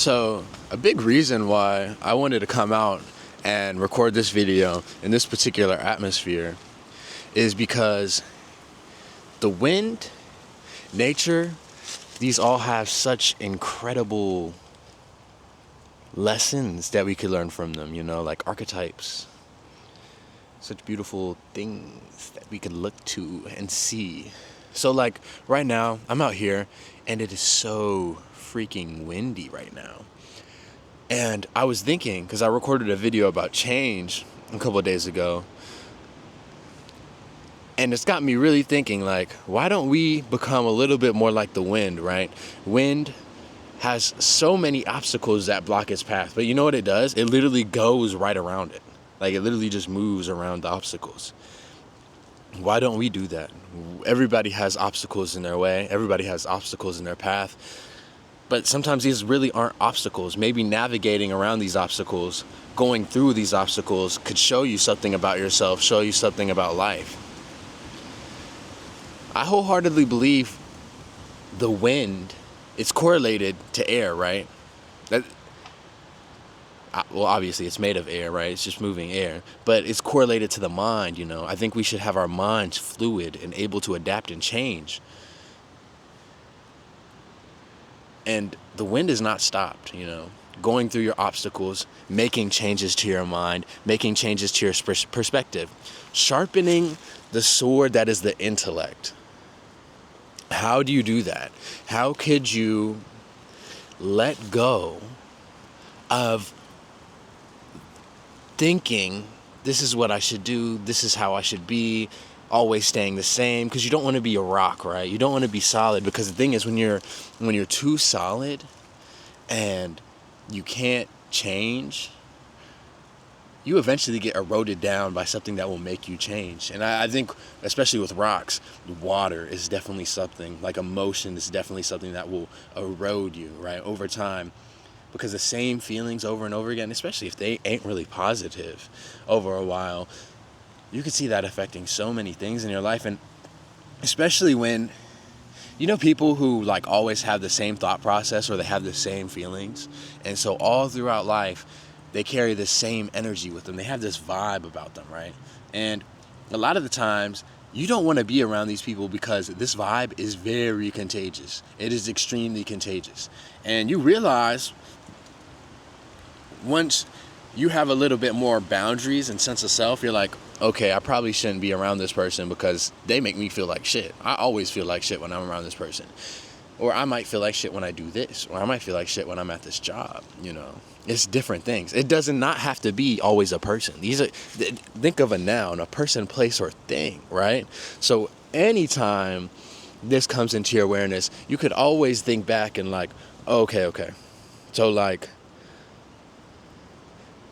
So a big reason why I wanted to come out and record this video in this particular atmosphere is because the wind, nature, these all have such incredible lessons that we could learn from them, like archetypes. Such beautiful things that we could look to and see. So like right now, I'm out here and it is so freaking windy right now. And I was thinking, because I recorded a video about change a couple of days ago, and it's got me really thinking, like, why don't we become a little bit more like the wind, right? Wind has so many obstacles that block its path, but you know what it does? It literally goes right around it. Like, it literally just moves around the obstacles. Why don't we do that? Everybody has obstacles in their way. Everybody has obstacles in their path. But sometimes these really aren't obstacles. Maybe navigating around these obstacles, going through these obstacles could show you something about yourself, show you something about life. I wholeheartedly believe the wind, it's correlated to air, right? Well, obviously it's made of air, right? It's just moving air, but it's correlated to the mind, I think we should have our minds fluid and able to adapt and change. And the wind is not stopped, going through your obstacles, making changes to your mind, making changes to your perspective, sharpening the sword that is the intellect. How do you do that? How could you let go of thinking, this is what I should do, this is how I should be, always staying the same? Because you don't want to be a rock, right? You don't want to be solid, because the thing is, when you're too solid and you can't change, you eventually get eroded down by something that will make you change. And I think, especially with rocks, water is definitely something, like emotion is definitely something that will erode you, right, over time. Because the same feelings over and over again, especially if they ain't really positive over a while, you can see that affecting so many things in your life. And especially when, people who like always have the same thought process or they have the same feelings. And so all throughout life, they carry the same energy with them. They have this vibe about them, right? And a lot of the times, you don't want to be around these people because this vibe is very contagious. It is extremely contagious. And you realize, once you have a little bit more boundaries and sense of self, you're like, okay, I probably shouldn't be around this person because they make me feel like shit. I always feel like shit when I'm around this person. Or I might feel like shit when I do this. Or I might feel like shit when I'm at this job, It's different things. It does not have to be always a person. Think of a noun, a person, place, or thing, right? So anytime this comes into your awareness, you could always think back and like, okay. So like,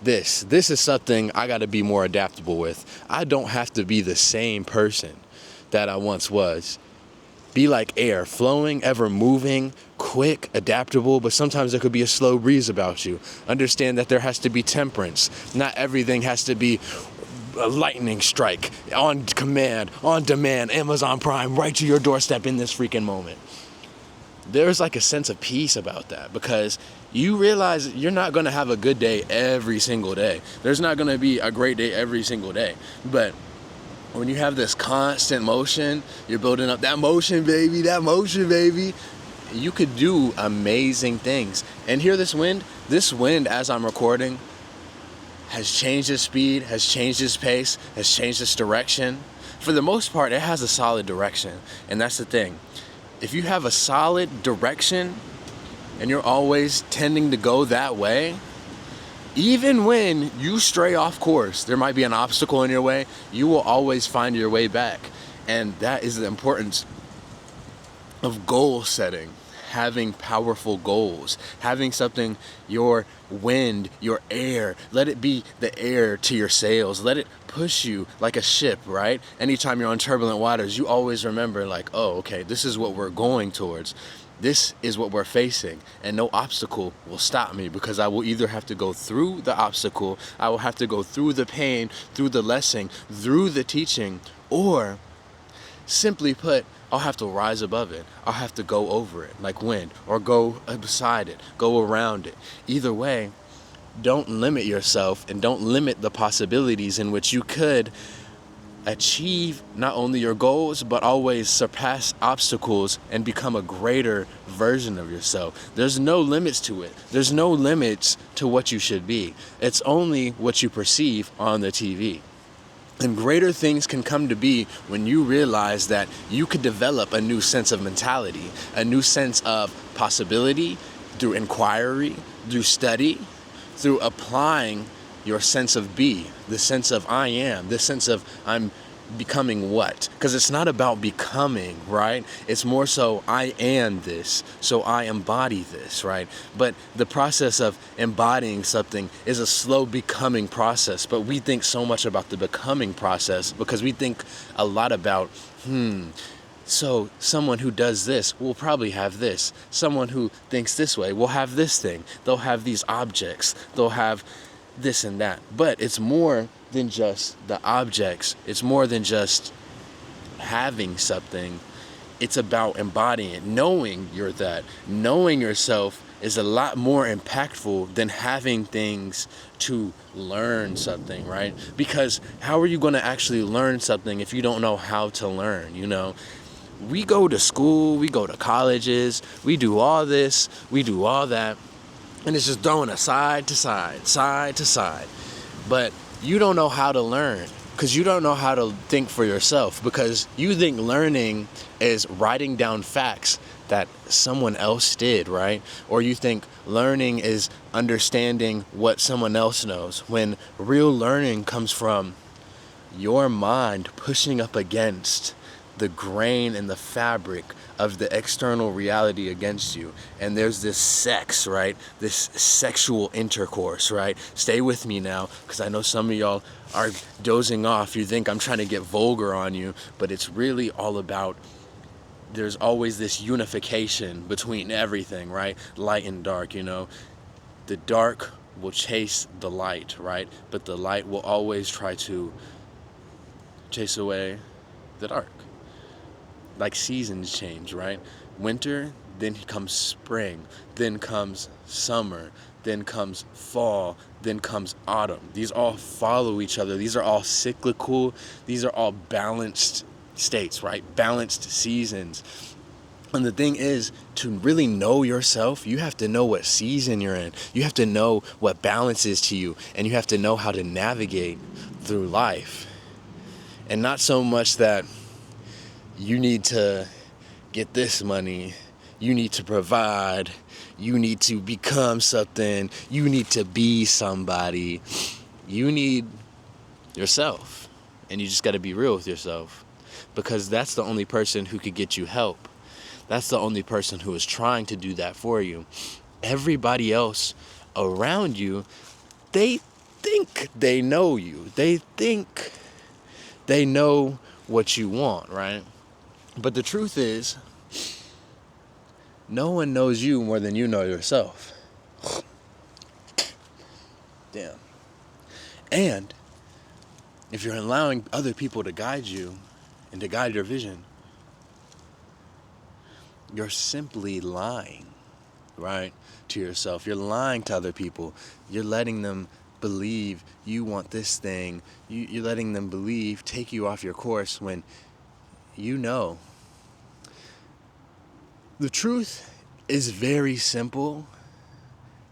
this is something I got to be more adaptable with. I don't have to be the same person that I once was. Be like air, flowing, ever moving, quick, adaptable, but sometimes there could be a slow breeze about you. Understand that there has to be temperance. Not everything has to be a lightning strike, on command, on demand, Amazon Prime, right to your doorstep in this freaking moment. There's like a sense of peace about that, because you realize you're not going to have a good day every single day. There's not going to be a great day every single day. But when you have this constant motion, you're building up that motion, baby. You could do amazing things. And hear this wind, as I'm recording, has changed its speed, has changed its pace, has changed its direction. For the most part, it has a solid direction. And that's the thing. If you have a solid direction and you're always tending to go that way, even when you stray off course, there might be an obstacle in your way, you will always find your way back. And that is the importance of goal setting, having powerful goals, having something, your wind, your air, let it be the air to your sails. Let it push you like a ship, right? Anytime you're on turbulent waters, you always remember like, oh, okay, this is what we're going towards. This is what we're facing, and no obstacle will stop me, because I will either have to go through the obstacle, I will have to go through the pain, through the lesson, through the teaching, or Simply put, I'll have to rise above it. I'll have to go over it like wind, or go beside it, go around it. Either way, don't limit yourself and don't limit the possibilities in which you could achieve not only your goals, but always surpass obstacles and become a greater version of yourself. There's no limits to it. There's no limits to what you should be. It's only what you perceive on the TV. And greater things can come to be when you realize that you could develop a new sense of mentality, a new sense of possibility through inquiry, through study, through applying your sense of be, the sense of I am, the sense of I'm becoming what? Because it's not about becoming, right? It's more so I am this, so I embody this, right? But the process of embodying something is a slow becoming process. But we think so much about the becoming process because we think a lot about, so someone who does this will probably have this. Someone who thinks this way will have this thing. They'll have these objects. They'll have this and that. But it's more than just the objects. It's more than just having something. It's about embodying it, knowing you're that. Knowing yourself is a lot more impactful than having things to learn something, right? Because how are you going to actually learn something if you don't know how to learn, you know? We go to school, we go to colleges, we do all this, we do all that, and it's just throwing us side to side. But you don't know how to learn because you don't know how to think for yourself, because you think learning is writing down facts that someone else did, right? Or you think learning is understanding what someone else knows, when real learning comes from your mind pushing up against the grain and the fabric of the external reality against you. And there's this sex, right? This sexual intercourse, right? Stay with me now, because I know some of y'all are dozing off. You think I'm trying to get vulgar on you, but it's really all about, there's always this unification between everything, right? Light and dark, you know? The dark will chase the light, right? But the light will always try to chase away the dark. Like seasons change, right? Winter, then comes spring, then comes summer, then comes fall, then comes autumn. These all follow each other. These are all cyclical. These are all balanced states, right? Balanced seasons. And the thing is, to really know yourself, you have to know what season you're in. You have to know what balance is to you, and you have to know how to navigate through life. And not so much that you need to get this money, you need to provide, you need to become something, you need to be somebody. You need yourself, and you just got to be real with yourself, because that's the only person who could get you help. That's the only person who is trying to do that for you. Everybody else around you, they think they know you. They think they know what you want, right? But the truth is, no one knows you more than you know yourself. Damn. And if you're allowing other people to guide you and to guide your vision, you're simply lying, right, to yourself. You're lying to other people. You're letting them believe you want this thing. You're letting them believe, take you off your course, when you know. The truth is very simple,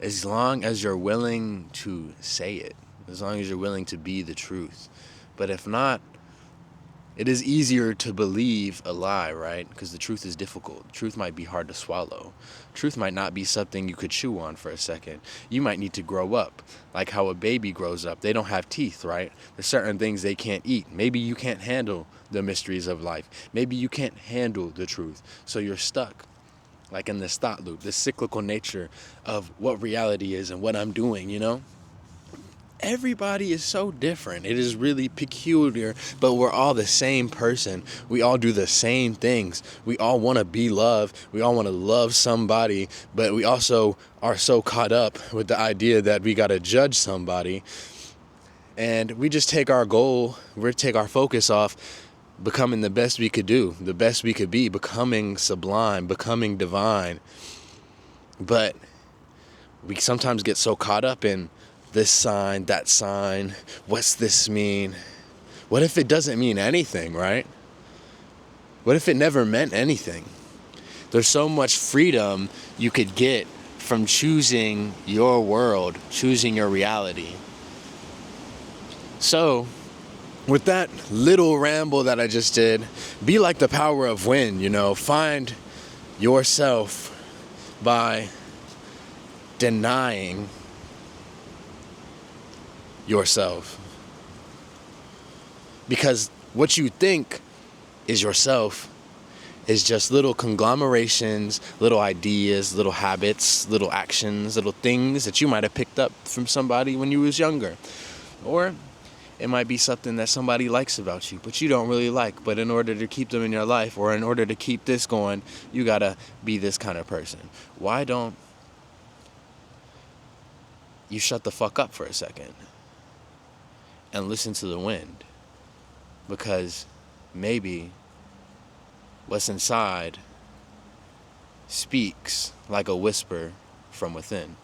as long as you're willing to say it, as long as you're willing to be the truth. But if not, it is easier to believe a lie, right? Because the truth is difficult. Truth might be hard to swallow. Truth might not be something you could chew on for a second. You might need to grow up, like how a baby grows up. They don't have teeth, right? There's certain things they can't eat. Maybe you can't handle the mysteries of life. Maybe you can't handle the truth. So you're stuck, like in this thought loop, this cyclical nature of what reality is and what I'm doing, you know? Everybody is so different. It is really peculiar, but we're all the same person. We all do the same things. We all want to be loved. We all want to love somebody, but we also are so caught up with the idea that we got to judge somebody. And we just take our goal, we take our focus off becoming the best we could do, the best we could be, becoming sublime, becoming divine. But we sometimes get so caught up in this sign, that sign, what's this mean? What if it doesn't mean anything, right? What if it never meant anything? There's so much freedom you could get from choosing your world, choosing your reality. So, with that little ramble that I just did, be like the power of wind, find yourself by denying yourself. Because what you think is yourself is just little conglomerations, little ideas, little habits, little actions, little things that you might have picked up from somebody when you was younger. Or it might be something that somebody likes about you, but you don't really like. But in order to keep them in your life, or in order to keep this going, you gotta be this kind of person. Why don't you shut the fuck up for a second and listen to the wind? Because maybe what's inside speaks like a whisper from within.